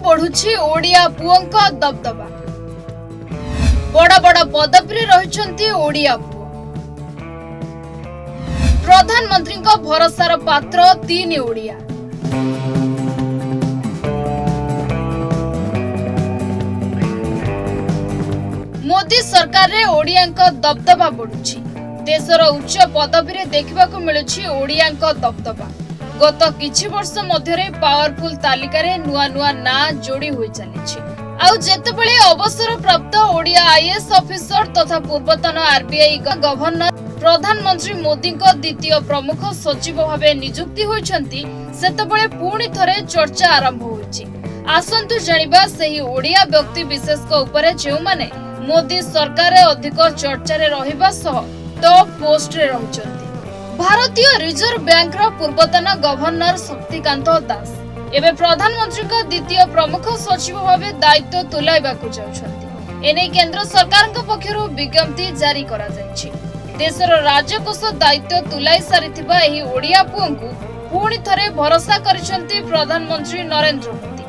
बढ़ुछि ओडिया पुओंक दबदबा। बड़ बड़ पदवी रहिछन्ति ओडिया पुओ। प्रधानमंत्री भरोसार पात्र 3 ओडिया। मोदी सरकार रे ओडियांक दबदबा बढ़ुछि। देशर उच्च पदवी रे देखिबाकू मिलुछि ओडियांक दबदबा। गत किछि वर्ष मध्यरे पावरफुल तालिका रे नुआ नुआ ना जोड़ी होई चलिछि। आउ जेतेबेले अवसर प्राप्त ओडिया आईएएस ऑफिसर तथा पूर्वतन आरबीआई गवर्नर प्रधानमंत्री मोदी को द्वितीय प्रमुख सचिव भावे नियुक्ति होइछन्ति सेतेबेले पुणी थरे चर्चा आरंभ होइछि। आसंतु जानिबा सेही ओडिया व्यक्ति विशेष को ऊपर जेउ माने मोदी सरकार रे अधिक चर्चा रे रहिबा सह टॉप पोस्ट रे रहिछन्ति। भारतीय रिजर्व बैंक रो पूर्वतन गवर्नर शक्तिकांत दास एबे प्रधानमंत्री का द्वितीय प्रमुख सचिव भावे दायित्व तुलाइबाकू जाउछन्ति। एने केंद्र सरकार के पक्षरु विज्ञप्ति जारी करा जायछि। देशर राजकोष दायित्व तुलाई सारिथिबा एही ओडिया पुओंकू पुणी थरे भरोसा करिसन्ति प्रधानमंत्री नरेंद्र मोदी।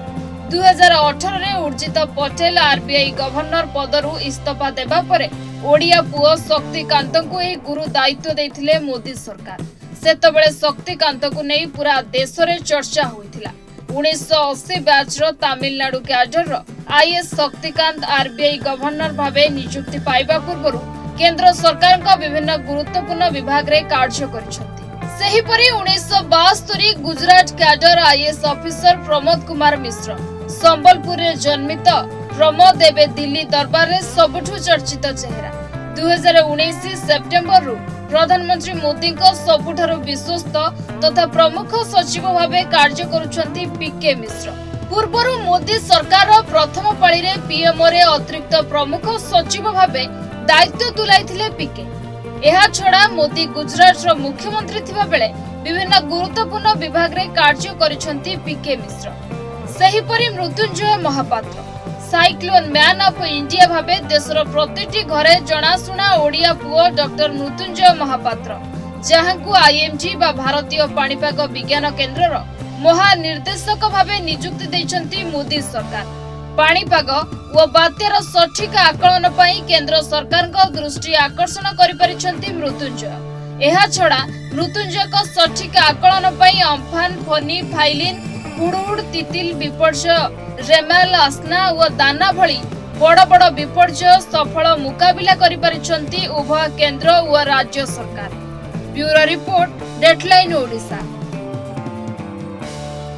2018 रे उर्जित पटेल आरबीआई गवर्नर पदरु इस्तीफा देबा परे ओडिया पुओ शक्तिकांत को एही गुरु दायित्व देथिले मोदी सरकार। सेतबेले शक्तिकांत को नै पूरा देश रे चर्चा होइथिला। 1980 बैच रो तमिलनाडु कैडर रो आईएएस शक्तिकांत आरबीआई गवर्नर भावे नियुक्ति पाइबा पूर्वरु केंद्र सरकार का विभिन्न गुरुत्वपूर्ण विभाग रे कार्य करिसथि। सेहीपरि 1972 Gujarat cadre IAS officer Pramod Kumar Mishra Sambalpur रे जन्मित प्रमोद एबे दिल्ली दरबार रे सबुठु चर्चित चेहरा। 2019 सेप्टेम्बर रु प्रधानमंत्री मोदी को सबुठारु विश्वस्त तथा प्रमुख सचिव भावे कार्य करुछन्ति पीके मिश्र। पूर्वरु मोदी सरकार प्रथम पाळी रे पीएमओ रे अतिरिक्त प्रमुख सचिव भावे दायित्व तुलाइथिले पीके। एहा छडा मोदी गुजरात रो मुख्यमंत्री थिबा बेले विभिन्न गुरुत्वपूर्ण विभाग रे कार्य करिसन्ति पीके मिश्र। सेहीपरि Mrutyunjay Mahapatra cyclone man of India भावे देशर प्रतिटी घरे जनाशुना ओडिया पुओ डॉक्टर मृत्युंजय महापात्र जहांकु आईएमजी बा भारतीय पाणीपाग विज्ञान केंद्र रो महानिर्देशक भावे नियुक्ति दैछन्ति मोदी सरकार। पाणीपाग व बात्यार सठिक आकलन पई केंद्र सरकार को दृष्टि आकर्षण करि परिछन्ति मृत्युंजय। एहा छडा मृत्युंजय को सठिक आकलन पई अम्फान फोनी फाइलिन हुडहुड तितिल विपर्जय रेमाल आसना व दाना भली बड़ बड़ विपर्जय सफल मुकाबिला करि परिछन्ति उभय केंद्र व राज्य सरकार। Bureau report deadline Odisha.